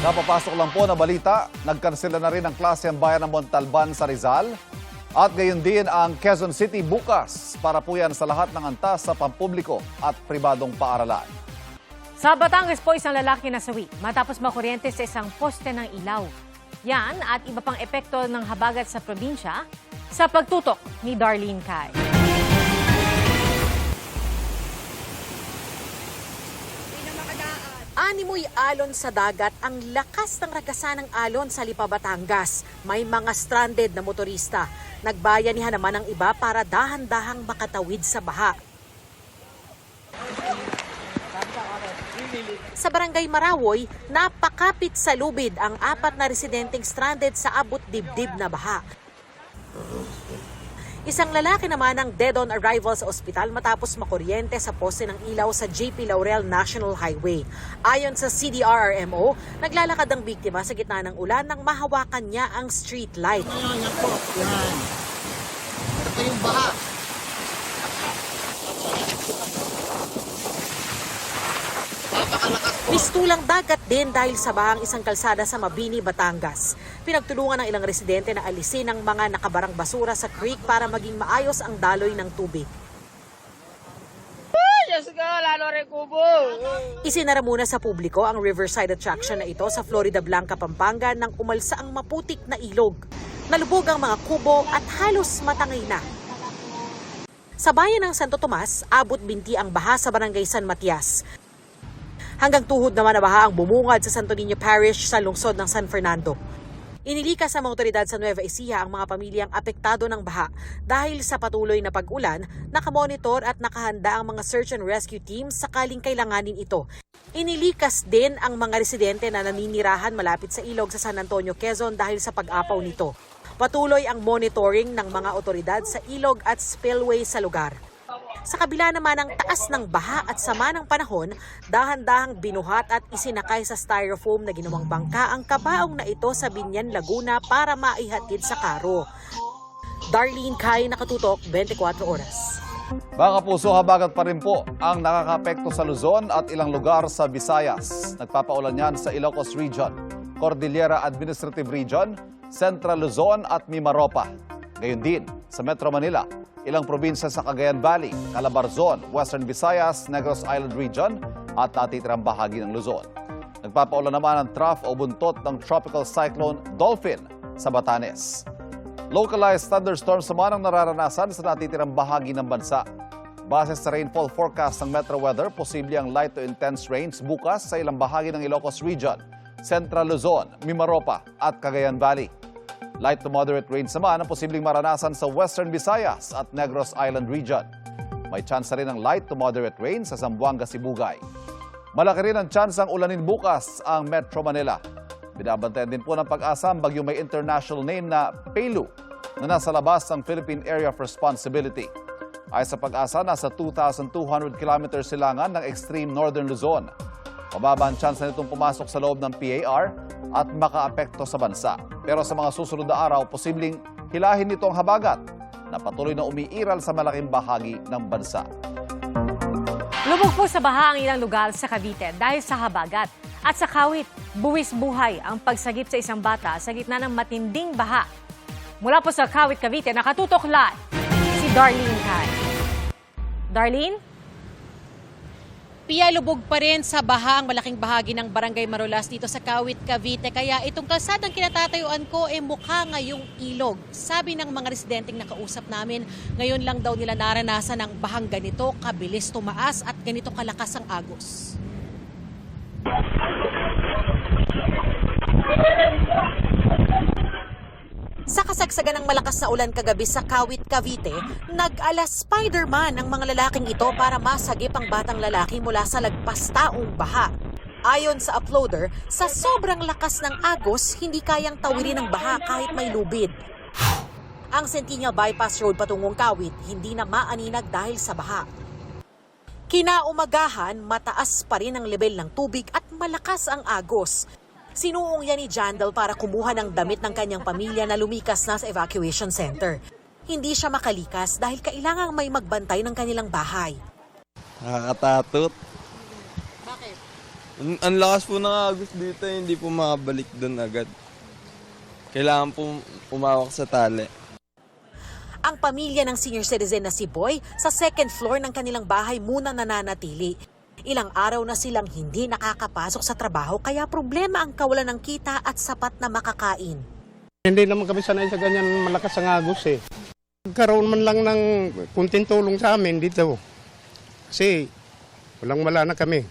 Kapapasok lang po na balita, nagkansela na rin ang klase ang bayan ng Montalban sa Rizal. At gayon din ang Quezon City bukas para po yan sa lahat ng antas sa pampubliko at pribadong paaralan. Sa Batangas po, isang lalaki nasawi matapos makuryente sa isang poste ng ilaw. Yan at iba pang epekto ng habagat sa probinsya sa pagtutok ni Darlene Kai. Animoy alon sa dagat ang lakas ng ragasan ng alon sa Lipa, Batangas. May mga stranded na motorista. Nagbayanihan naman ang iba para dahan-dahang makatawid sa baha. Sa Barangay Marawoy, napakapit sa lubid ang 4 na residenteng stranded sa abot dibdib na baha. Isang lalaki naman ang dead on arrival sa ospital matapos makuryente sa poste ng ilaw sa JP Laurel National Highway. Ayon sa CDRRMO, naglalakad ang biktima sa gitna ng ulan nang mahawakan niya ang street light. Yan po, yan. Ito yung baha. Mistulang dagat din dahil sa bahang isang kalsada sa Mabini, Batangas. Pinagtulungan ng ilang residente na alisin ang mga nakabarang basura sa creek para maging maayos ang daloy ng tubig. Isinara muna sa publiko ang riverside attraction na ito sa Florida Blanca, Pampanga nang umalsa ang maputik na ilog. Nalubog ang mga kubo at halos matangay na. Sa bayan ng Santo Tomas, abot binti ang baha sa Barangay San Matias. Hanggang tuhod naman na baha ang bumungad sa Santo Niño Parish sa lungsod ng San Fernando. Inilikas sa mga otoridad sa Nueva Ecija ang mga pamilyang apektado ng baha dahil sa patuloy na pag-ulan, nakamonitor at nakahanda ang mga search and rescue teams sakaling kailanganin ito. Inilikas din ang mga residente na naninirahan malapit sa ilog sa San Antonio, Quezon dahil sa pag-apaw nito. Patuloy ang monitoring ng mga otoridad sa ilog at spillway sa lugar. Sa kabila naman ng taas ng baha at sama ng panahon, dahan-dahang binuhat at isinakay sa styrofoam na ginawang bangka ang kabaong na ito sa Binyan, Laguna para maihatid sa karo. Darlene Kai, Nakatutok, 24 Oras. Mga kapuso, habagat pa rin po ang nakakapekto sa Luzon at ilang lugar sa Visayas. Nagpapaulan yan sa Ilocos Region, Cordillera Administrative Region, Central Luzon at Mimaropa. Gayon din sa Metro Manila, ilang probinsya sa Cagayan Valley, Calabarzon, Western Visayas, Negros Island Region at natitirang bahagi ng Luzon. Nagpapaulan naman ang trough o buntot ng Tropical Cyclone Dolphin sa Batanes. Localized thunderstorms naman ang nararanasan sa natitirang bahagi ng bansa. Base sa rainfall forecast ng Metro Weather, posible ang light to intense rains bukas sa ilang bahagi ng Ilocos Region, Central Luzon, Mimaropa at Cagayan Valley. Light to moderate rains naman ang posibleng maranasan sa Western Visayas at Negros Island Region. May chance rin ng light to moderate rains sa Zamboanga, Sibugay. Malaki rin ang chance ang ulanin bukas ang Metro Manila. Binabantayan din po ng Pag-asa ang bagyong may international name na Pelu na nasa labas ng Philippine Area of Responsibility. Ay sa Pag-asa, nasa 2,200 kilometers silangan ng extreme northern Luzon. Mababa ang chance na itong pumasok sa loob ng PAR at makaapekto sa bansa. Pero sa mga susunod na araw, posibleng hilahin nito ang habagat na patuloy na umiiral sa malaking bahagi ng bansa. Lubog po sa baha ang ilang lugar sa Cavite dahil sa habagat. At sa Kawit, buwis buhay ang pagsagip sa isang bata sa gitna ng matinding baha. Mula po sa Kawit, Cavite, nakatutok live si Darlene Kai. Darlene? Pia, lubog pa rin sa baha ang malaking bahagi ng Barangay Marolas dito sa Kawit, Cavite. Kaya itong kalsadang kinatatayuan ko mukha ngayong ilog. Sabi ng mga residenteng nakausap namin, ngayon lang daw nila naranasan ang bahang ganito, kabilis tumaas at ganito kalakas ang agos. Sa kasagsagan ng malakas na ulan kagabi sa Kawit, Cavite, nag-ala Spider-Man ang mga lalaking ito para masagip ang batang lalaki mula sa lagpas-taong baha. Ayon sa uploader, sa sobrang lakas ng agos, hindi kayang tawirin ng baha kahit may lubid. Ang Centennial Bypass Road patungong Kawit, hindi na maaninag dahil sa baha. Kinaumagahan, mataas pa rin ang level ng tubig at malakas ang agos. Sinuong yan ni Jandal para kumuha ng damit ng kanyang pamilya na lumikas na sa evacuation center. Hindi siya makalikas dahil kailangang may magbantay ng kanilang bahay. Nakakatakot. Bakit? Ang lakas po ng agos dito, hindi po makabalik doon agad. Kailangan po umawak sa tali. Ang pamilya ng senior citizen na si Boy sa second floor ng kanilang bahay muna nananatili. Ilang araw na silang hindi nakakapasok sa trabaho kaya problema ang kawalan ng kita at sapat na makakain. Hindi naman kami sanay sa ganyan malakas ang agos eh. Nagkaroon man lang ng kunting tulong sa amin dito. Kasi wala na kami.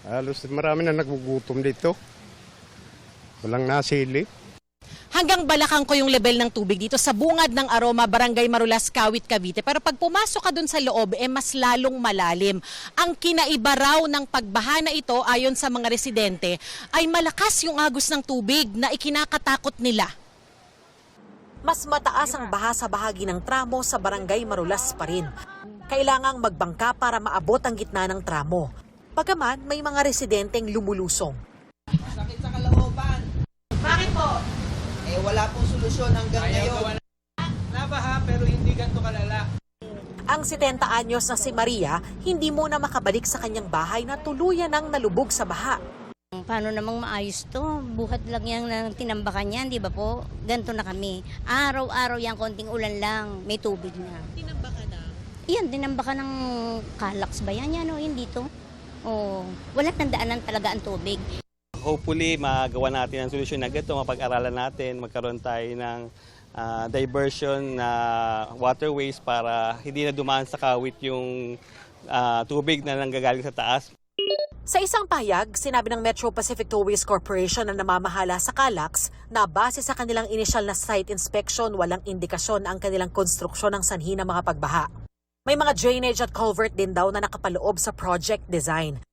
Halos marami na nagugutom dito. Walang nasili. Hanggang balakang ko yung level ng tubig dito sa bungad ng Aroma, Barangay Marulas, Kawit, Cavite. Pero pag pumasok ka dun sa loob, mas lalong malalim. Ang kinaiba raw ng pagbaha na ito, ayon sa mga residente, ay malakas yung agos ng tubig na ikinakatakot nila. Mas mataas ang baha sa bahagi ng tramo sa Barangay Marulas pa rin. Kailangang magbangka para maabot ang gitna ng tramo. Bagaman may mga residenteng lumulusong. Sakit sa kalooban. Bakit po? Wala pong solusyon hanggang ngayon. Nabaha pero hindi ganito kalala. Ang 70 anyos na si Maria, hindi muna makabalik sa kanyang bahay na tuluyan ng nalubog sa baha. Paano namang maayos to? Buhat lang yan ng tinambakan yan, di ba po? Ganito na kami. Araw-araw yan, konting ulan lang, may tubig na. Tinambakan na? Iyan, tinambakan ng Calax ba yan? Yan o, yun dito. Oh, wala tandaanan talaga ang tubig. Hopefully, magawa natin ang solusyon na ganito, mapag-aralan natin, magkaroon tayo ng diversion na waterways para hindi na dumaan sa Kawit yung tubig na nanggagaling sa taas. Sa isang pahayag, sinabi ng Metro Pacific Tollways Corporation na namamahala sa Calax na base sa kanilang initial na site inspection, walang indikasyon ang kanilang konstruksyon ng sanhi ng mga pagbaha. May mga drainage at culvert din daw na nakapaloob sa project design.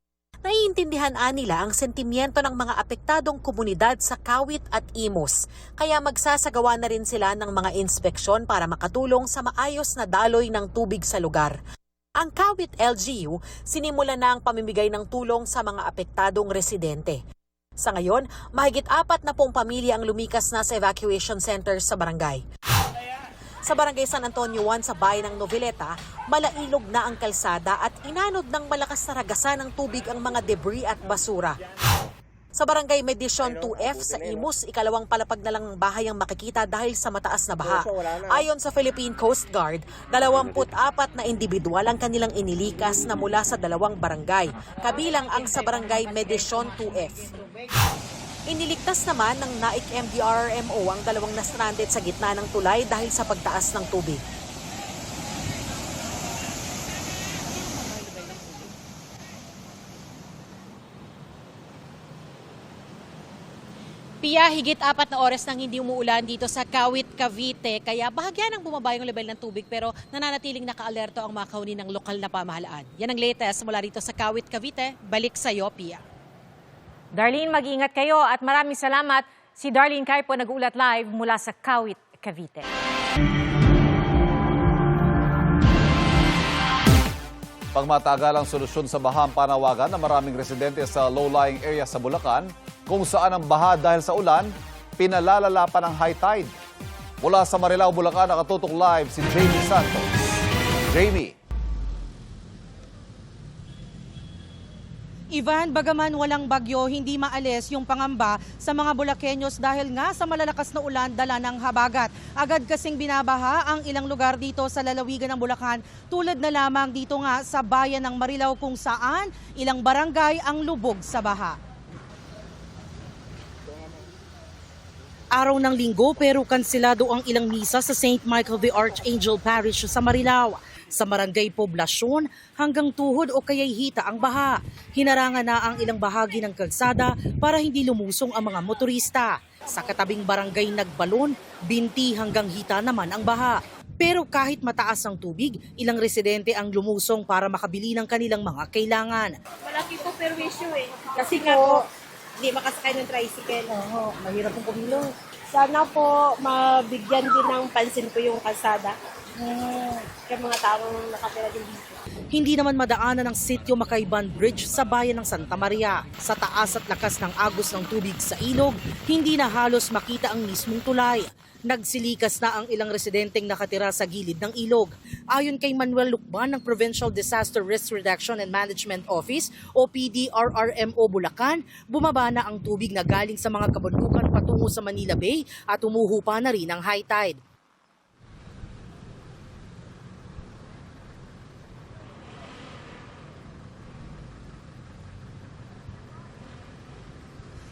Naiintindihan nila ang sentimiento ng mga apektadong komunidad sa Kawit at Imus, kaya magsasagawa na rin sila ng mga inspeksyon para makatulong sa maayos na daloy ng tubig sa lugar. Ang Kawit LGU, sinimula na ang pamimigay ng tulong sa mga apektadong residente. Sa ngayon, mahigit 40 pamilya ang lumikas na sa evacuation center sa barangay. Sa Barangay San Antonio 1 sa bayan ng Noveleta, malailog na ang kalsada at inanod ng malakas na ragasan ng tubig ang mga debris at basura. Sa Barangay Medición 2F sa Imus, ikalawang palapag na lang ng bahay ang makikita dahil sa mataas na baha. Ayon sa Philippine Coast Guard, 24 na individual ang kanilang inilikas na mula sa 2 barangay, kabilang ang sa Barangay Medición 2F. Iniligtas naman ng NAIC MDRRMO ang 2 na stranded sa gitna ng tulay dahil sa pagtaas ng tubig. Pia, higit 4 na oras nang hindi umuulan dito sa Kawit, Cavite. Kaya bahagyan ang bumaba yung level ng tubig pero nananatiling naka-alerto ang mga kauni ng lokal na pamahalaan. Yan ang latest mula dito sa Kawit, Cavite. Balik sa iyo, Pia. Darlene, mag-ingat kayo at maraming salamat. Si Darlene Caipo nag-uulat live mula sa Kawit, Cavite. Pagmatagalang solusyon sa baha ang panawagan ng maraming residente sa low-lying area sa Bulacan, kung saan ang baha dahil sa ulan, pinalalala pa ng high tide. Mula sa Marilao, Bulacan, nakatutok live si Jamie Santos. Jamie. Ivan, bagaman walang bagyo, hindi maalis yung pangamba sa mga Bulakenyos dahil nga sa malalakas na ulan dala ng habagat. Agad kasing binabaha ang ilang lugar dito sa lalawigan ng Bulacan, tulad na lamang dito nga sa bayan ng Marilao kung saan ilang barangay ang lubog sa baha. Araw ng linggo pero kanselado ang ilang misa sa St. Michael the Archangel Parish sa Marilao. Sa Barangay Poblasyon hanggang tuhod o kaya'y hita ang baha. Hinarangan na ang ilang bahagi ng kalsada para hindi lumusong ang mga motorista. Sa katabing barangay Nagbalon, binti hanggang hita naman ang baha. Pero kahit mataas ang tubig, ilang residente ang lumusong para makabili ng kanilang mga kailangan. Malaki po perwisyo Kasi nga po, hindi makasakay ng tricycle. Oo, mahirap pong kumilo. Sana po mabigyan din ng pansin po yung kalsada. yung mga taong nakatira din dito. Hindi naman madaanan ng sitio Makayban Bridge sa bayan ng Santa Maria. Sa taas at lakas ng agos ng tubig sa ilog, hindi na halos makita ang mismong tulay. Nagsilikas na ang ilang residenteng nakatira sa gilid ng ilog. Ayon kay Manuel Lucban ng Provincial Disaster Risk Reduction and Management Office o PDRRMO Bulacan, bumaba na ang tubig na galing sa mga kabundukan patungo sa Manila Bay at umuhupa na rin ang high tide.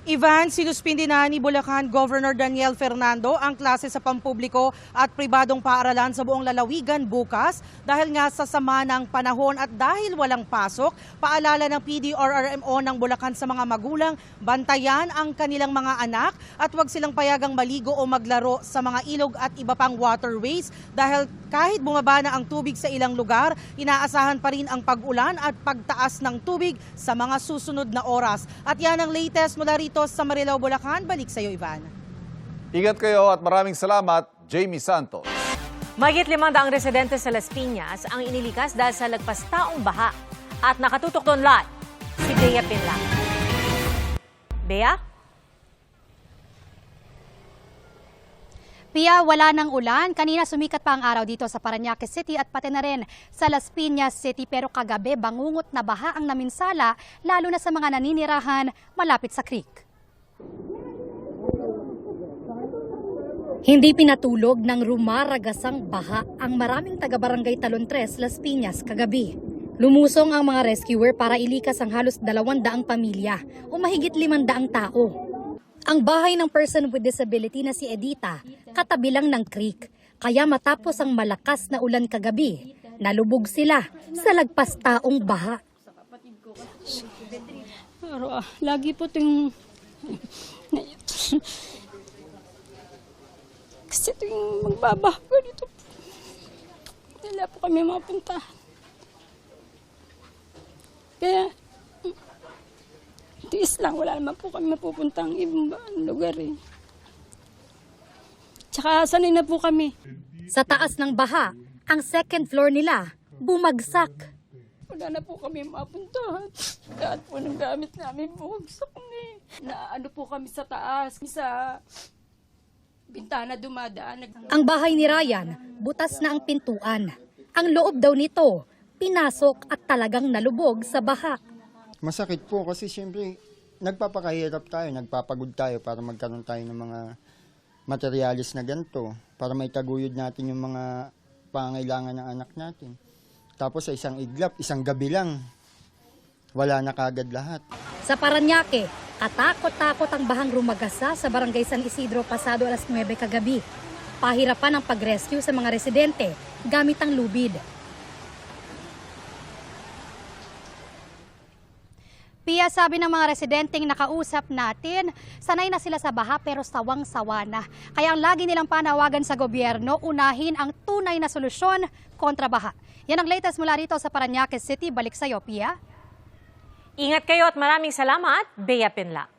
Ivan, sinuspindi na ni Bulacan Governor Daniel Fernando ang klase sa pampubliko at pribadong paaralan sa buong lalawigan bukas dahil nga sa sama ng panahon at dahil walang pasok. Paalala ng PDRRMO ng Bulacan sa mga magulang, bantayan ang kanilang mga anak at huwag silang payagang maligo o maglaro sa mga ilog at iba pang waterways dahil kahit bumaba na ang tubig sa ilang lugar, inaasahan pa rin ang pag-ulan at pagtaas ng tubig sa mga susunod na oras. At yan ang latest mula rito sa Marilao, Bulacan. Balik sa iyo, Ivan. Ingat kayo at maraming salamat, Jamie Santos. Mahigit 500 residente sa Las Piñas ang inilikas dahil sa lagpastaong baha. At nakatutok doon live, si Bea Pinla. Bea? Pia, wala ng ulan. Kanina sumikat pa ang araw dito sa Parañaque City at pati na rin sa Las Piñas City. Pero kagabi, bangungot na baha ang naminsala, lalo na sa mga naninirahan malapit sa creek. Hindi pinatulog ng rumaragasang baha ang maraming taga-barangay Talon 3, Las Piñas kagabi. Lumusong ang mga rescuer para ilikas ang halos 200 pamilya o mahigit 500 tao. Ang bahay ng person with disability na si Edita, katabi lang ng creek. Kaya matapos ang malakas na ulan kagabi, nalubog sila sa lagpastaong baha. Pero lagi po itong... Kasi ito yung magbabaha dito. Wala po kami mapuntahan. Kaya, tiis lang, wala naman po kami mapupuntang ibang lugar eh. Tsaka sanay na po kami. Sa taas ng baha, ang second floor nila bumagsak. Wala na po kami mapuntahan. Lahat po ng gamit namin bumagsak na. Naano po kami sa taas, sa bintana dumadaan. Ang bahay ni Ryan, butas na ang pintuan. Ang loob daw nito, pinasok at talagang nalubog sa baha. Masakit po kasi siyempre nagpapakahirap tayo, nagpapagod tayo para magkaroon tayo ng mga materialis na ganito, para may taguyod natin yung mga pangailangan ng anak natin. Tapos sa isang iglap, isang gabi lang, wala na kagad lahat. Sa Parañaque, katakot-takot ang bahang rumagasa sa Barangay San Isidro pasado alas 9 kagabi. Pahirapan ang pag-rescue sa mga residente gamit ang lubid. Pia, sabi ng mga residenteng nakausap natin, sanay na sila sa baha pero sawang-sawa na. Kaya ang lagi nilang panawagan sa gobyerno, unahin ang tunay na solusyon kontra baha. Yan ang latest mula rito sa Parañaque City. Balik sa iyo, Pia. Ingat kayo at maraming salamat, Bea Pinla.